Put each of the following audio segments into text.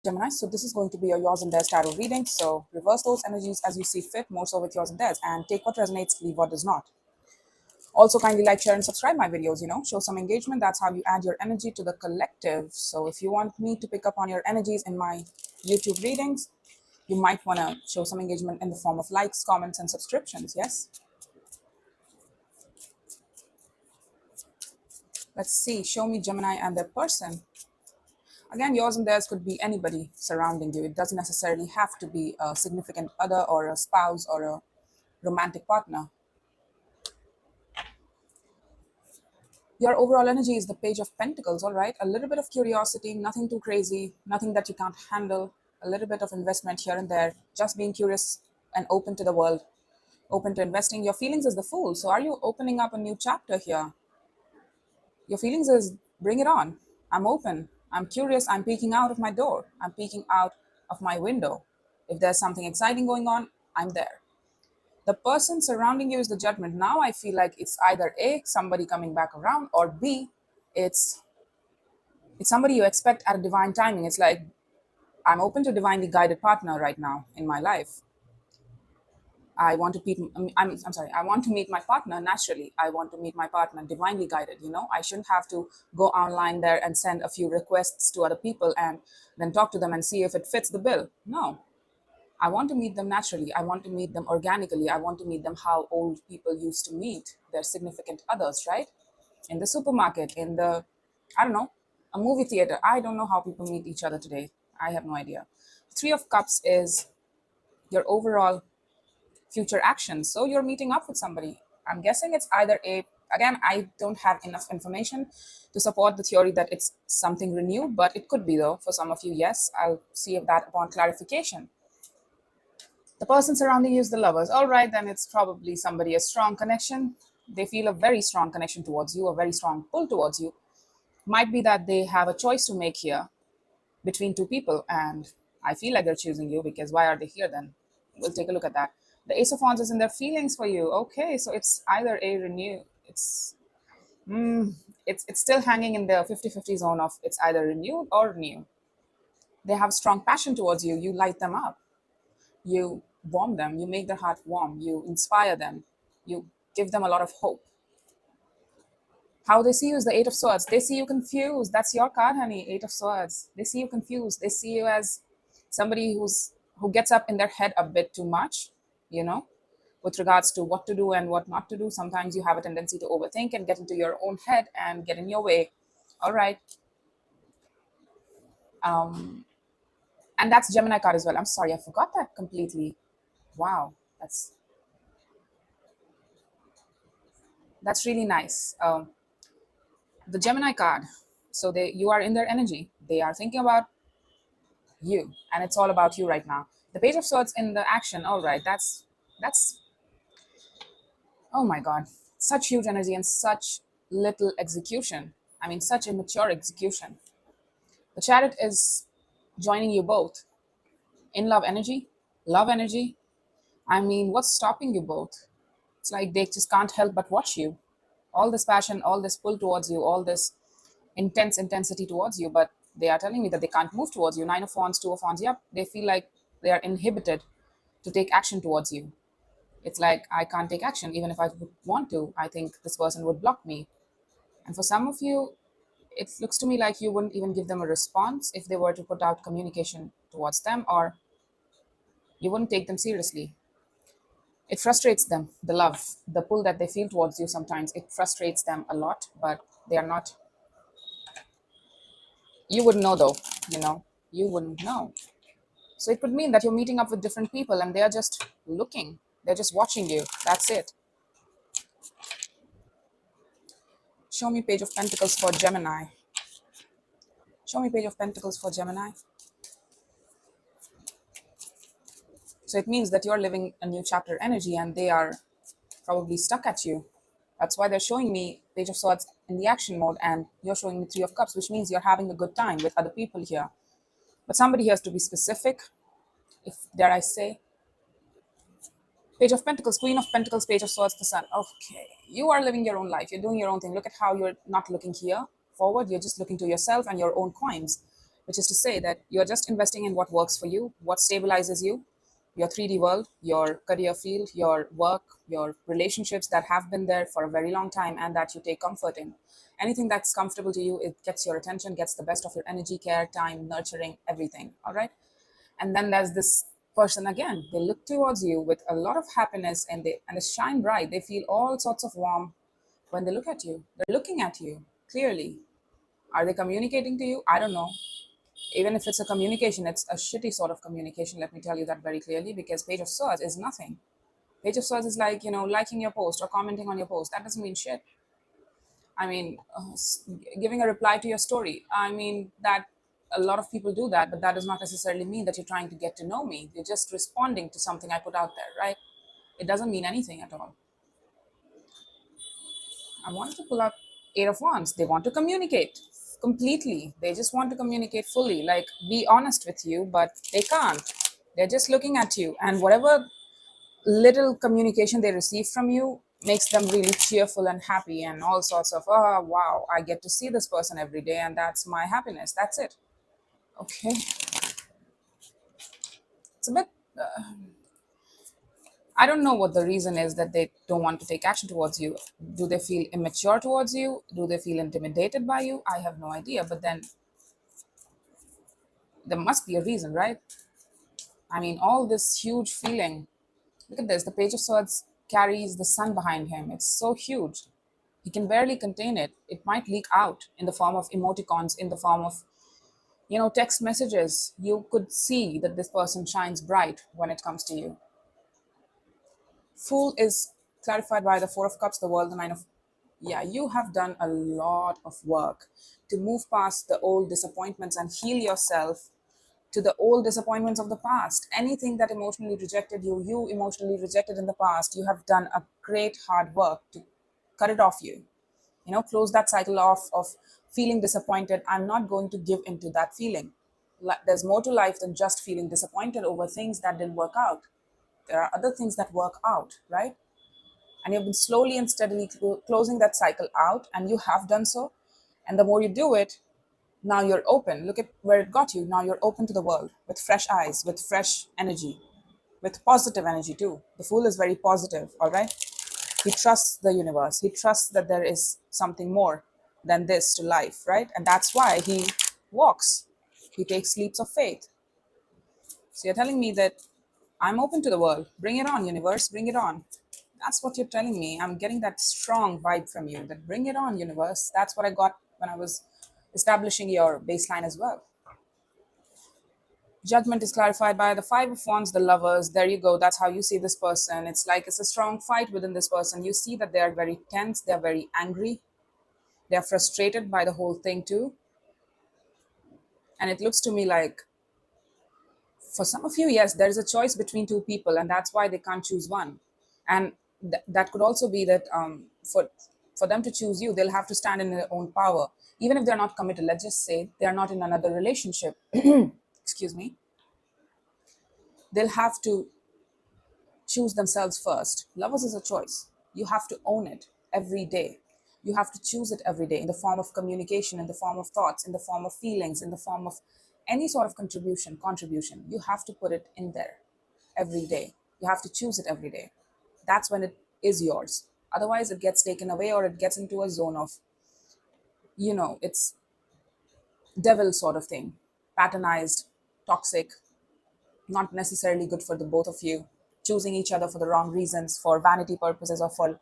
Gemini, so this is going to be a yours and theirs tarot reading. So reverse those energies as you see fit, more so with yours and theirs, and take what resonates, leave what does not. Also, kindly like, share, and subscribe my videos, show some engagement. That's how you add your energy to the collective. So if you want me to pick up on your energies in my YouTube readings, you might want to show some engagement in the form of likes, comments, and subscriptions. Yes. Let's see. Show me Gemini and their person. Again, yours and theirs could be anybody surrounding you. It doesn't necessarily have to be a significant other or a spouse or a romantic partner. Your overall energy is the Page of Pentacles, all right? A little bit of curiosity, nothing too crazy, nothing that you can't handle, a little bit of investment here and there, just being curious and open to the world, open to investing. Your feelings is the Fool. So are you opening up a new chapter here? Your feelings is bring it on. I'm open. I'm curious. I'm peeking out of my door. I'm peeking out of my window. If there's something exciting going on, I'm there. The person surrounding you is the Judgment. Now I feel like it's either A, somebody coming back around, or B, it's somebody you expect at a divine timing. It's like, I'm open to divinely guided partner right now in my life. I want to meet my partner naturally. I want to meet my partner divinely guided. I shouldn't have to go online there and send a few requests to other people and then talk to them and see if it fits the bill. No, I want to meet them naturally. I want to meet them organically. I want to meet them how old people used to meet their significant others, right? In the supermarket, a movie theater. I don't know how people meet each other today. I have no idea. Three of Cups is your overall future actions. So you're meeting up with somebody. I'm guessing it's either again, I don't have enough information to support the theory that it's something renewed, but it could be though. For some of you, yes. I'll see if that upon clarification. The person surrounding you is the Lovers. All right, then it's probably somebody, a strong connection. They feel a very strong connection towards you, a very strong pull towards you. Might be that they have a choice to make here between two people, and I feel like they're choosing you, because why are they here then? We'll take a look at that. The Ace of Wands is in their feelings for you. Okay, so it's either a renew. It's still hanging in the 50-50 zone of it's either renewed or renew. They have strong passion towards you. You light them up. You warm them. You make their heart warm. You inspire them. You give them a lot of hope. How they see you is the Eight of Swords. They see you confused. That's your card, honey. Eight of Swords. They see you confused. They see you as somebody who gets up in their head a bit too much, with regards to what to do and what not to do. Sometimes you have a tendency to overthink and get into your own head and get in your way. All right. And that's Gemini card as well. I'm sorry, I forgot that completely. Wow, that's really nice. The Gemini card. So you are in their energy. They are thinking about you, and it's all about you right now. The Page of Swords in the action. All right, that's oh my God, such huge energy and such little execution. I mean, such immature execution. The Chariot is joining you both in love energy. I mean, what's stopping you both? It's like they just can't help but watch you. All this passion, all this pull towards you, all this intensity towards you, but they are telling me that they can't move towards you. Nine of Wands, Two of Wands. Yep, they feel like they are inhibited to take action towards you. It's like, I can't take action even if I would want to. I think this person would block me. And for some of you, it looks to me like you wouldn't even give them a response if they were to put out communication towards them, or you wouldn't take them seriously. It frustrates them, the love, the pull that they feel towards you. Sometimes it frustrates them a lot, but they are not. You wouldn't know though, you wouldn't know. So it could mean that you're meeting up with different people and they are just looking. They're just watching you. That's it. Show me Page of Pentacles for Gemini. Show me Page of Pentacles for Gemini. So it means that you're living a new chapter energy and they are probably stuck at you. That's why they're showing me Page of Swords in the action mode, and you're showing me Three of Cups, which means you're having a good time with other people here. But somebody has to be specific, if dare I say. Page of Pentacles, Queen of Pentacles, Page of Swords, the Sun. Okay, you are living your own life. You're doing your own thing. Look at how you're not looking here forward. You're just looking to yourself and your own coins. which is to say that you're just investing in what works for you, what stabilizes you, your 3D world, your career field, your work, your relationships that have been there for a very long time and that you take comfort in. Anything that's comfortable to you, it gets your attention, gets the best of your energy, care, time, nurturing, everything. All right. And then there's this person again. They look towards you with a lot of happiness and they shine bright. They feel all sorts of warm when they look at you. They're looking at you clearly. Are they communicating to you? I don't know. Even if it's a communication, it's a shitty sort of communication. Let me tell you that very clearly, because Page of Swords is nothing. Page of Swords is like, liking your post or commenting on your post. That doesn't mean shit. I mean, giving a reply to your story. I mean, that a lot of people do that, but that does not necessarily mean that you're trying to get to know me. You're just responding to something I put out there, right? It doesn't mean anything at all. I wanted to pull up Eight of Wands. They want to communicate completely. They just want to communicate fully, like be honest with you, but they can't. They're just looking at you, and whatever little communication they receive from you makes them really cheerful and happy and all sorts of, oh, wow, I get to see this person every day, and that's my happiness. That's it. Okay. It's a bit. I don't know what the reason is that they don't want to take action towards you. Do they feel immature towards you? Do they feel intimidated by you? I have no idea. But then there must be a reason, right? I mean, all this huge feeling. Look at this. The Page of Swords carries the sun behind him. It's so huge. He can barely contain it. It might leak out in the form of emoticons, in the form of, text messages. You could see that this person shines bright when it comes to you. Fool is clarified by the Four of Cups, the World, the Nine of... Yeah, you have done a lot of work to move past the old disappointments and heal yourself to the old disappointments of the past. Anything that emotionally rejected you, you emotionally rejected in the past, you have done a great hard work to cut it off you. Close that cycle off of feeling disappointed. I'm not going to give into that feeling. There's more to life than just feeling disappointed over things that didn't work out. There are other things that work out, right? And you've been slowly and steadily closing that cycle out, and you have done so. And the more you do it, now you're open. Look at where it got you. Now you're open to the world with fresh eyes, with fresh energy, with positive energy too. The Fool is very positive, all right? He trusts the universe. He trusts that there is something more than this to life, right? And that's why he walks. He takes leaps of faith. So you're telling me that I'm open to the world. Bring it on, universe. Bring it on. That's what you're telling me. I'm getting that strong vibe from you, that bring it on, universe. That's what I got when I was establishing your baseline as well. Judgment is clarified by the Five of Wands, the Lovers. There you go. That's how you see this person. It's like it's a strong fight within this person. You see that they are very tense. They're very angry. They're frustrated by the whole thing too. And it looks to me like, for some of you, yes, there is a choice between two people, and that's why they can't choose one. And that could also be that for them to choose you, they'll have to stand in their own power, even if they're not committed. Let's just say they're not in another relationship. Excuse me. They'll have to choose themselves first. Lovers is a choice. You have to own it every day. You have to choose it every day in the form of communication, in the form of thoughts, in the form of feelings, in the form of any sort of contribution. You have to put it in there every day. You have to choose it every day. That's when it is yours. Otherwise, it gets taken away, or it gets into a zone of, it's devil sort of thing, patternized, toxic, not necessarily good for the both of you, choosing each other for the wrong reasons, for vanity purposes or for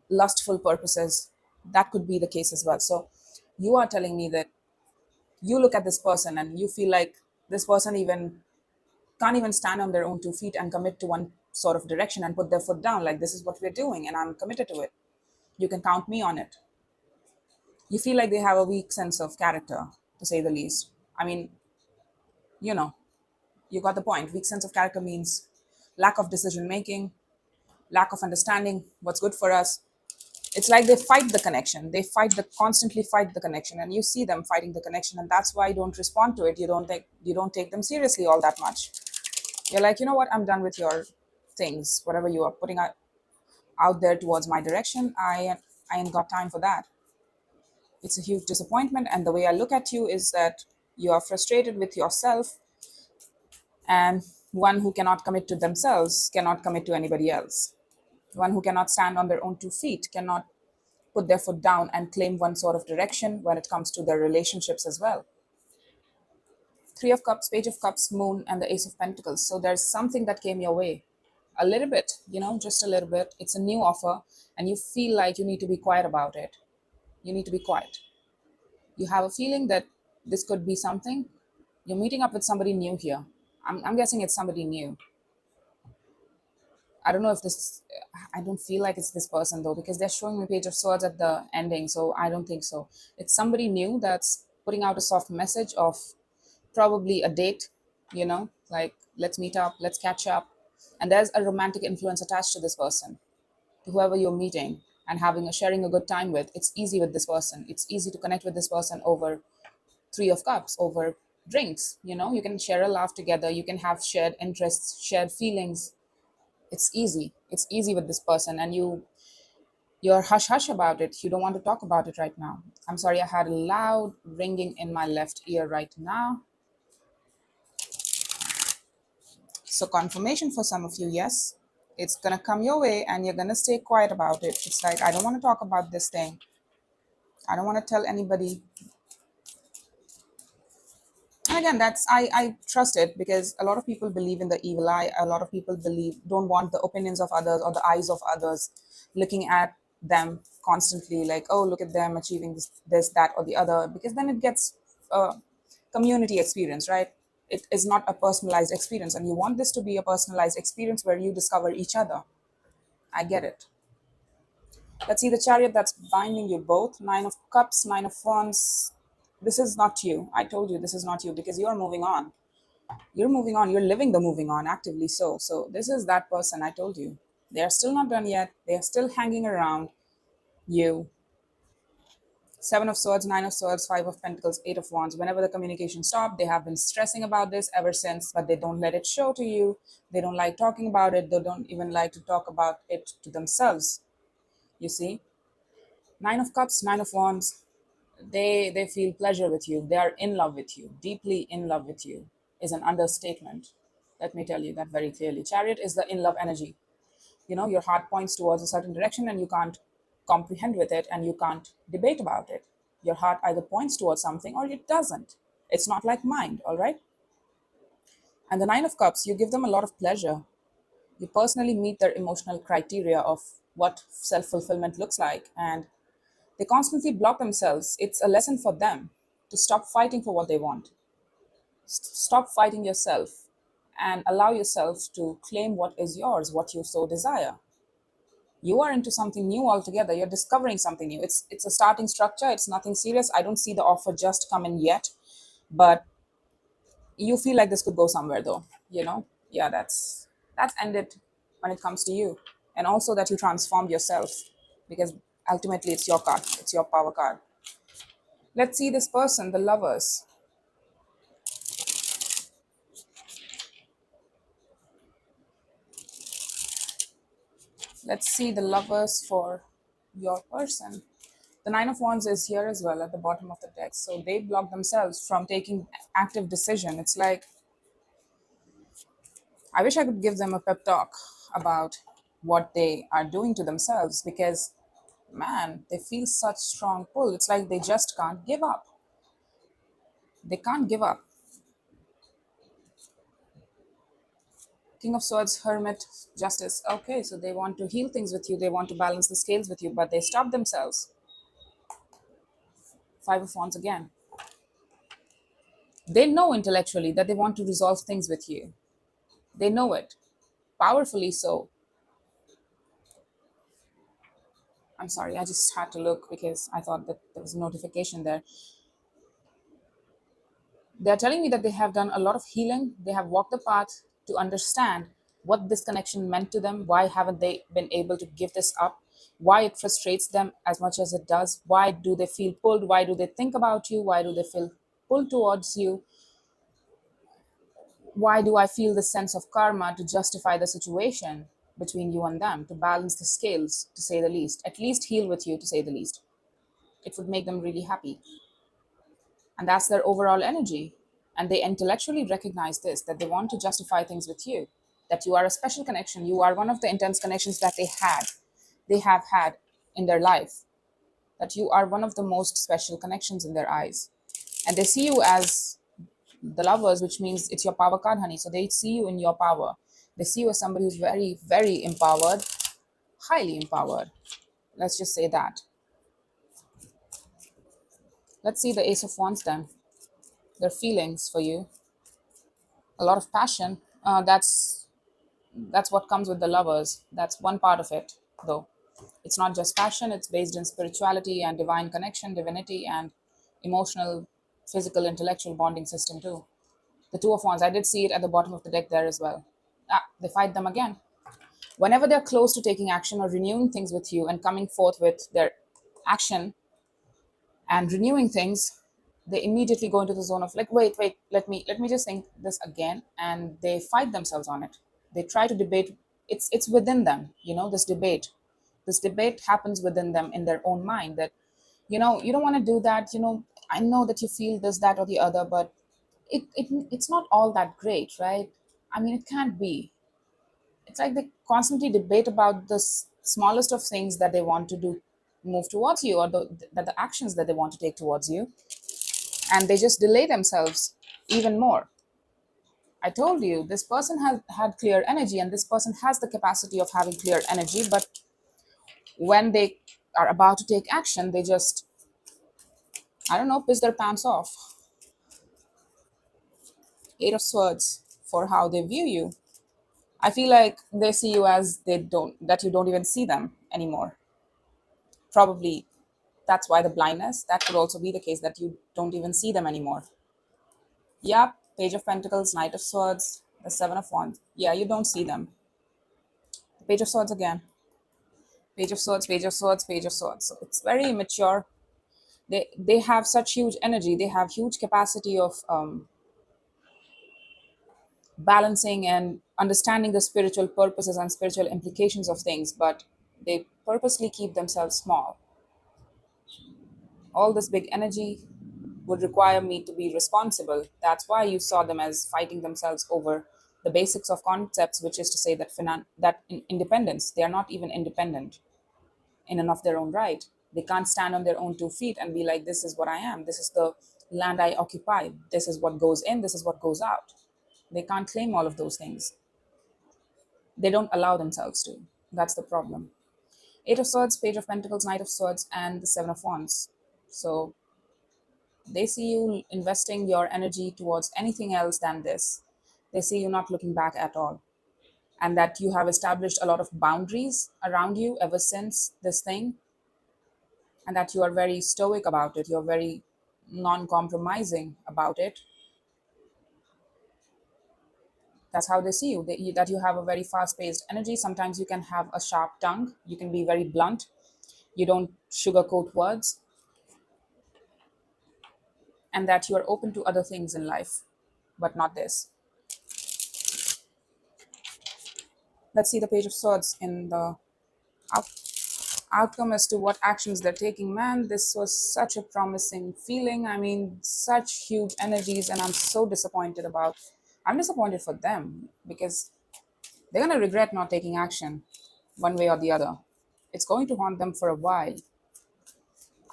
lustful purposes. That could be the case as well. So you are telling me that you look at this person and you feel like this person even can't even stand on their own 2 feet and commit to one sort of direction and put their foot down, like this is what we're doing and I'm committed to it. You can count me on it. You feel like they have a weak sense of character, to say the least. I mean, you got the point. Weak sense of character means lack of decision making, lack of understanding what's good for us. It's like they fight the connection. They constantly fight the connection, and you see them fighting the connection, and that's why you don't respond to it. You don't take them seriously all that much. You're like, you know what? I'm done with your things. Whatever you are putting out there towards my direction, I ain't got time for that. It's a huge disappointment, and the way I look at you is that You are frustrated with yourself, and one who cannot commit to themselves cannot commit to anybody else. One who cannot stand on their own 2 feet cannot put their foot down and claim one sort of direction when it comes to their relationships as well. Three of Cups, Page of Cups, Moon, and the Ace of Pentacles. So there's something that came your way. A little bit, just a little bit. It's a new offer, and you feel like you need to be quiet about it. You need to be quiet. You have a feeling that this could be something. You're meeting up with somebody new here. I'm guessing it's somebody new. I don't know if this, I don't feel like it's this person though, because they're showing me Page of Swords at the ending. So I don't think so. It's somebody new that's putting out a soft message of probably a date, like let's meet up, let's catch up. And there's a romantic influence attached to this person, to whoever you're meeting and sharing a good time with. It's easy with this person. It's easy to connect with this person over Three of Cups, over drinks. You can share a laugh together. You can have shared interests, shared feelings. It's easy with this person, and you're hush hush about it. You don't want to talk about it right now. I'm sorry, I had a loud ringing in my left ear right now. So confirmation for some of you, yes, it's gonna come your way and you're gonna stay quiet about it. It's like, I don't want to talk about this thing. I don't want to tell anybody. And again, I trust it, because a lot of people believe in the evil eye. A lot of people don't want the opinions of others or the eyes of others looking at them constantly, like, oh, look at them achieving this, that, or the other, because then it gets a community experience, right? It is not a personalized experience, and you want this to be a personalized experience where you discover each other. I get it. Let's see the Chariot that's binding you both. Nine of Cups, Nine of Wands. This is not you. I told you this is not you, because you're moving on. You're moving on. You're living the moving on, actively so. So this is that person I told you. They are still not done yet. They are still hanging around you. Seven of Swords, Nine of Swords, Five of Pentacles, Eight of Wands. Whenever the communication stopped, they have been stressing about this ever since, but they don't let it show to you. They don't like talking about it. They don't even like to talk about it to themselves. You see? Nine of Cups, Nine of Wands. They feel pleasure with you. They are in love with you. Deeply in love with you is an understatement. Let me tell you that very clearly. Chariot is the in love energy. Your heart points towards a certain direction and you can't comprehend with it, and you can't debate about it. Your heart either points towards something or it doesn't. It's not like mind, all right? And the Nine of Cups, you give them a lot of pleasure. You personally meet their emotional criteria of what self-fulfillment looks like, and they constantly block themselves. It's a lesson for them to stop fighting for what they want. Stop fighting yourself and allow yourself to claim what is yours, what you so desire. You are into something new altogether. You're discovering something new. It's a starting structure. It's nothing serious. I don't see the offer just come in yet, but you feel like this could go somewhere though. Yeah, that's ended when it comes to you, and also that you transformed yourself, because ultimately it's your card. It's your power card. Let's see this person, the Lovers. Let's see the Lovers for your person. The Nine of Wands is here as well at the bottom of the deck. So they block themselves from taking active decision. It's like, I wish I could give them a pep talk about what they are doing to themselves, because, man, they feel such strong pull. It's like they just can't give up. They can't give up. King of Swords, Hermit, Justice. Okay, so they want to heal things with you. They want to balance the scales with you, but they stop themselves. Five of Wands again. They know intellectually that they want to resolve things with you. They know it. Powerfully so. I'm sorry, I just had to look because I thought that there was a notification there. They're telling me that they have done a lot of healing. They have walked the path to understand what this connection meant to them. Why haven't they been able to give this up? Why it frustrates them as much as it does? Why do they feel pulled? Why do they think about you? Why do they feel pulled towards you? Why do I feel this sense of karma to justify the situation between you and them, to balance the scales, to say the least, at least heal with you, to say the least? It would make them really happy. And that's their overall energy. And they intellectually recognize this, that they want to justify things with you, that you are a special connection. You are one of the intense connections that they have had in their life, that you are one of the most special connections in their eyes. And they see you as the lovers, which means it's your power card, honey. So they see you in your power. They see you as somebody who's very, very empowered, highly empowered. Let's just say that. Let's see the Ace of Wands then. Their feelings for you, a lot of passion. That's what comes with the lovers. That's one part of it, though. It's not just passion. It's based in spirituality and divine connection, divinity, and emotional, physical, intellectual bonding system too. The Two of Wands. I did see it at the bottom of the deck there as well. Ah, they fight them again. Whenever they're close to taking action or renewing things with you and coming forth with their action and renewing things, they immediately go into the zone of like, wait, let me just think this again, and they fight themselves on it. They try to debate. It's within them, this debate happens within them in their own mind, that you don't want to do that. I know that you feel this, that, or the other, but it's not all that great, right? I mean, it can't be. It's like they constantly debate about the smallest of things that they want to do, move towards you, or the actions that they want to take towards you, and they just delay themselves even more. I told you this person has had clear energy, and this person has the capacity of having clear energy, but when they are about to take action, they just, I don't know, piss their pants off. Eight of Swords for how they view you. I feel like they see you as that you don't even see them anymore. Probably that's why the blindness. That could also be the case, that you don't even see them anymore. Yep, Page of Pentacles, Knight of Swords, the Seven of Wands. Yeah, you don't see them. Page of Swords again. Page of Swords, Page of Swords, Page of Swords. So it's very immature. They have such huge energy. They have huge capacity of balancing and understanding the spiritual purposes and spiritual implications of things, but they purposely keep themselves small. All this big energy would require me to be responsible. That's why you saw them as fighting themselves over the basics of concepts, which is to say that independence, they are not even independent in and of their own right. They can't stand on their own 2 feet and be like, this is what I am. This is the land I occupy. This is what goes in. This is what goes out. They can't claim all of those things. They don't allow themselves to. That's the problem. Eight of Swords, Page of Pentacles, Knight of Swords, and the Seven of Wands. So they see you investing your energy towards anything else than this. They see you not looking back at all. And that you have established a lot of boundaries around you ever since this thing. And that you are very stoic about it. You're very non compromising about it. That's how they see you. That you have a very fast paced energy. Sometimes you can have a sharp tongue. You can be very blunt. You don't sugarcoat words, and that you are open to other things in life, but not this. Let's see the Page of Swords in the outcome as to what actions they're taking. Man, this was such a promising feeling. I mean, such huge energies, and I'm disappointed for them, because they're going to regret not taking action one way or the other. It's going to haunt them for a while.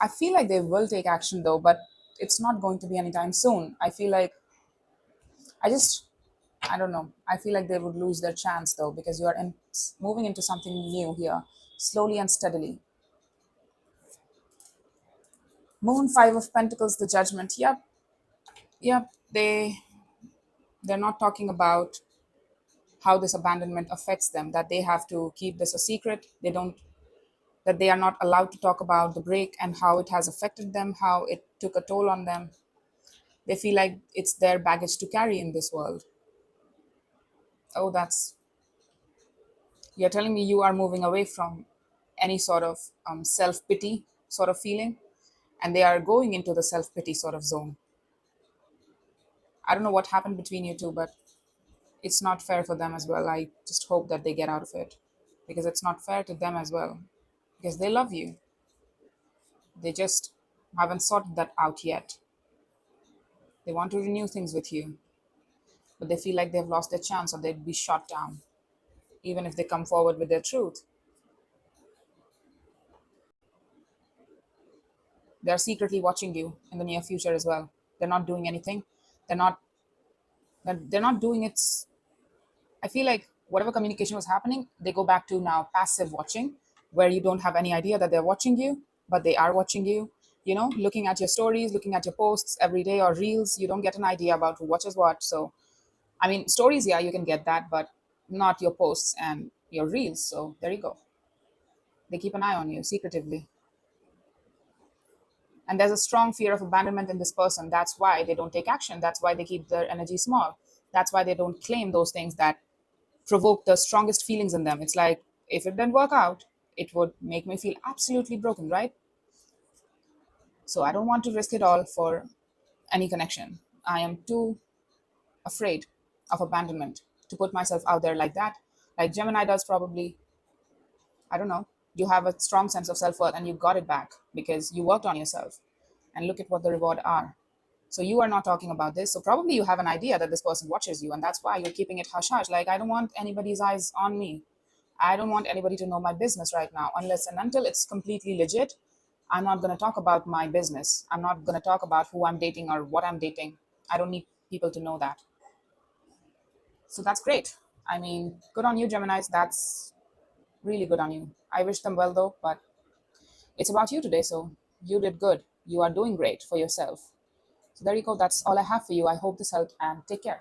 I feel like they will take action though, but it's not going to be anytime soon. I just, I don't know. I feel like they would lose their chance though, because you are moving into something new here, slowly and steadily. Moon, Five of Pentacles, the Judgment. Yep. They're not talking about how this abandonment affects them, that they have to keep this a secret. That they are not allowed to talk about the break and how it has affected them, how it took a toll on them. They feel like it's their baggage to carry in this world. Oh, you're telling me you are moving away from any sort of self pity sort of feeling, and they are going into the self pity sort of zone. I don't know what happened between you two, but it's not fair for them as well. I just hope that they get out of it, because it's not fair to them as well, because they love you. They just haven't sorted that out yet. They want to renew things with you, but they feel like they've lost their chance or they'd be shot down, even if they come forward with their truth. They're secretly watching you in the near future as well. They're not doing anything. They're not they're not doing it. I feel like whatever communication was happening, they go back to now passive watching, where you don't have any idea that they're watching you, but they are watching you. Looking at your stories, looking at your posts every day or reels, you don't get an idea about who watches what. So, I mean, stories, yeah, you can get that, but not your posts and your reels. So, there you go. They keep an eye on you secretively. And there's a strong fear of abandonment in this person. That's why they don't take action. That's why they keep their energy small. That's why they don't claim those things that provoke the strongest feelings in them. It's like, if it didn't work out, it would make me feel absolutely broken, right? So I don't want to risk it all for any connection. I am too afraid of abandonment to put myself out there like that. Like Gemini does, probably. I don't know. You have a strong sense of self worth and you got it back because you worked on yourself. And look at what the reward are. So you are not talking about this. So probably you have an idea that this person watches you, and that's why you're keeping it hush hush. Like, I don't want anybody's eyes on me. I don't want anybody to know my business right now, unless and until it's completely legit. I'm not going to talk about my business. I'm not going to talk about who I'm dating or what I'm dating. I don't need people to know that. So that's great. I mean, good on you, Geminis. That's really good on you. I wish them well, though, but it's about you today. So you did good. You are doing great for yourself. So there you go. That's all I have for you. I hope this helped and take care.